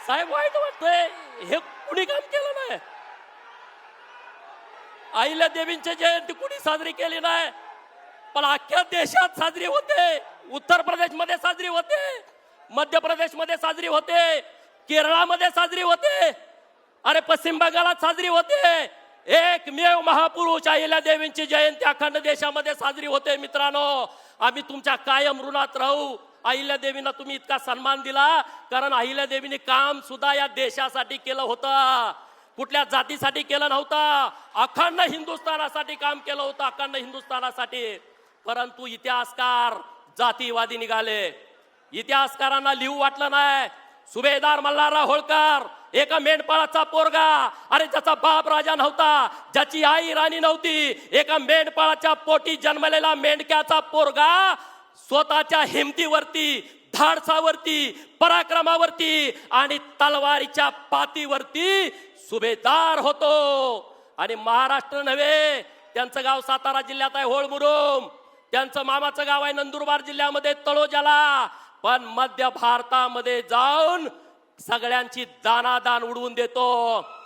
साहेब वाईट वाटतंय, हे कुणी काम केलं नाही. अहिल्या देवींची जयंती कुणी साजरी केली नाही, पण अख्ख्या देशात साजरी होते. उत्तर प्रदेश मध्ये साजरी होते, मध्य प्रदेश मध्ये साजरी होते, केरळामध्ये साजरी होते, अरे पश्चिम बंगालात साजरी होते. एकमेव महापुरुष अहिल्या देवींची जयंती अखंड देशामध्ये साजरी होते. मित्रांनो, आम्ही तुमच्या कायम ऋणात राहू. अहिल्या देवींना तुम्ही इतका सन्मान दिला, कारण अहिल्या देवींनी काम सुद्धा या देशासाठी केलं होतं, कुठल्या जातीसाठी केलं नव्हतं. अखंड हिंदुस्थानासाठी काम केलं होतं, अखंड हिंदुस्थानासाठी. परंतु इतिहासकार जातीवादी निघाले. इतिहासकारांना लिहू वाटलं नाही. सुभेदार मल्हारराव होळकर एका मेंढपाळाचा पोरगा, अरे ज्याचा बाप राजा नव्हता, ज्याची आई राणी नव्हती, एका मेंढपाळाच्या पोटी जन्मलेला मेंढक्याचा पोरगा स्वतःच्या हिमतीवरती, धाडसावरती, पराक्रमावरती आणि तलवारीच्या पातीवरती सुभेदार होतो. आणि महाराष्ट्र नव्हे, त्यांचं गाव सातारा जिल्ह्यात आहे होळमुरुम, त्यांचं मामाचं गाव आहे नंदुरबार जिल्ह्यामध्ये तळोजाला. पण मध्य भारतामध्ये जाऊन सगळ्यांची दानादान उडवून देतो.